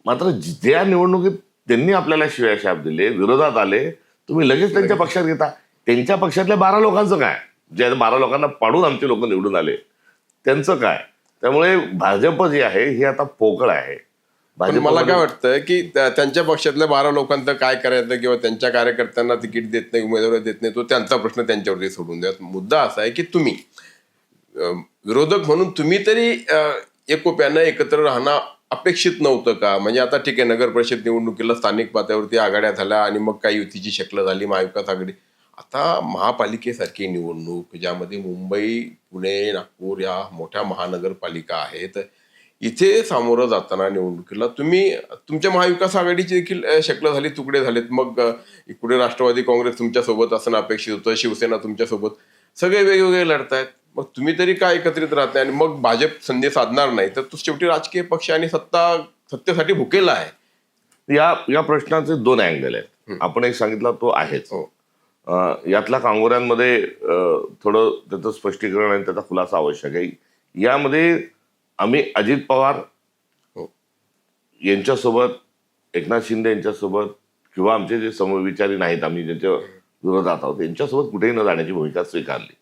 मात्र ज्या निवडणुकीत त्यांनी आपल्याला शिव्या शाप दिले, विरोधात आले, तुम्ही लगेच त्यांच्या पक्षात घेता. त्यांच्या पक्षातल्या 12 लोकांचं काय, ज्या 12 लोकांना पाडून आमचे लोक निवडून आले त्यांचं काय. त्यामुळे भाजप जी आहे ही आता पोकळ आहे. पण मला काय वाटतं की त्यांच्या पक्षातल्या 12 लोकांचं काय करायचं किंवा त्यांच्या कार्यकर्त्यांना तिकीट देत नाही, उमेदवार देत नाही, तो त्यांचा प्रश्न त्यांच्यावरती सोडून द्या. मुद्दा असा आहे की तुम्ही विरोधक म्हणून तुम्ही तरी एकोप्यानं एकत्र राहणं अपेक्षित नव्हतं का? म्हणजे आता ठीक आहे, नगर परिषद निवडणुकीला स्थानिक पातळीवरती आघाड्या झाल्या आणि मग काही युतीची शक्ल झाली, महाविकास आघाडी. आता महापालिकेसारखी निवडणूक ज्यामध्ये मुंबई, पुणे, नागपूर या मोठ्या महानगरपालिका आहेत, इथे सामोरं जाताना निवडणुकीला तुम्ही तुमच्या महाविकास आघाडीची देखील शक्ल झाली, तुकडे झालेत. मग इकडे राष्ट्रवादी काँग्रेस तुमच्या सोबत असणं अपेक्षित होतं, शिवसेना तुमच्या सोबत, सगळे वेगवेगळे लढतायत. मग तुम्ही तरी का एकत्रित राहत नाही? आणि मग भाजप संधी साधणार नाही तर तो शेवटी राजकीय पक्ष आणि सत्तेसाठी भुकेला आहे. या प्रश्नाचे 2 अँगल आहेत. आपण एक सांगितलं तो आहेच. यातल्या कांगोऱ्यांमध्ये थोडं त्याचं स्पष्टीकरण आणि त्याचा खुलासा आवश्यक आहे. यामध्ये आम्ही अजित पवार यांच्यासोबत, एकनाथ शिंदे यांच्यासोबत किंवा आमचे जे समविचारी नाहीत, आम्ही ज्यांच्या विरोधात आहोत, त्यांच्यासोबत कुठेही न जाण्याची भूमिका स्वीकारली.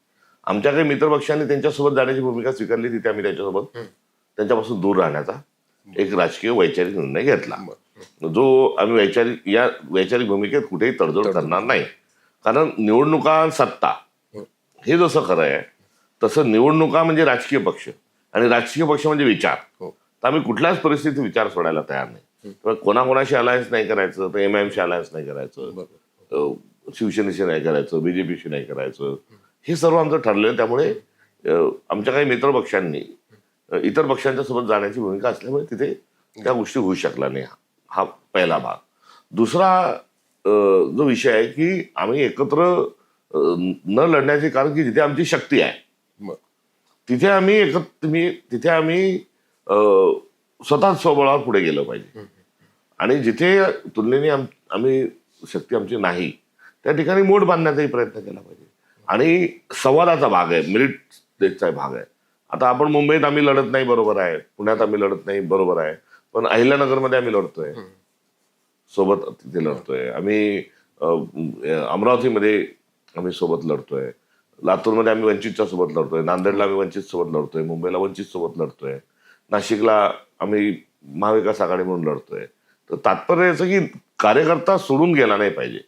आमच्या काही मित्रपक्षांनी त्यांच्यासोबत जाण्याची भूमिका स्वीकारली, तिथे आम्ही त्यांच्यासोबत त्यांच्यापासून दूर राहण्याचा एक राजकीय वैचारिक निर्णय घेतला, जो आम्ही वैचारिक भूमिकेत कुठेही तडजोड करणार नाही. कारण निवडणुका, सत्ता हे जसं खरं आहे तसं निवडणुका म्हणजे राजकीय पक्ष आणि राजकीय पक्ष म्हणजे विचार. तर आम्ही कुठल्याच परिस्थितीत विचार सोडायला तयार नाही. तर कोणाकोणाशी अलायन्स नाही करायचं, तर MIMशी अलायन्स नाही करायचं, शिवसेनेशी नाही करायचं, BJPशी नाही करायचं, हे सर्व आमचं ठरलेलं. त्यामुळे आमच्या काही मित्रपक्षांनी इतर पक्षांच्या सोबत जाण्याची भूमिका असल्यामुळे तिथे त्या गोष्टी होऊ शकल्या नाही. हा पहिला भाग. दुसरा जो विषय आहे की आम्ही एकत्र न लढण्याचे कारण की जिथे आमची शक्ती आहे तिथे आम्ही स्वतः स्वबळावर पुढे गेलं पाहिजे. आणि जिथे तुलनेने आम्ही शक्ती आमची नाही त्या ठिकाणी मोठ बांधण्याचाही प्रयत्न केला पाहिजे. आणि संवादाचा भाग आहे, मेरिट देशचा भाग आहे. आता आपण मुंबईत आम्ही लढत नाही, बरोबर आहे, पुण्यात आम्ही लढत नाही, बरोबर आहे, पण अहिल्यानगरमध्ये आम्ही लढतोय, सोबत तिथे लढतोय. आम्ही अमरावतीमध्ये आम्ही सोबत लढतोय, लातूरमध्ये आम्ही वंचितच्या सोबत लढतोय, नांदेडला आम्ही वंचित सोबत लढतोय, मुंबईला वंचित सोबत लढतोय, नाशिकला आम्ही महाविकास आघाडी म्हणून लढतोय. तर तात्पर्य याचं की कार्यकर्ता सोडून गेला नाही पाहिजे.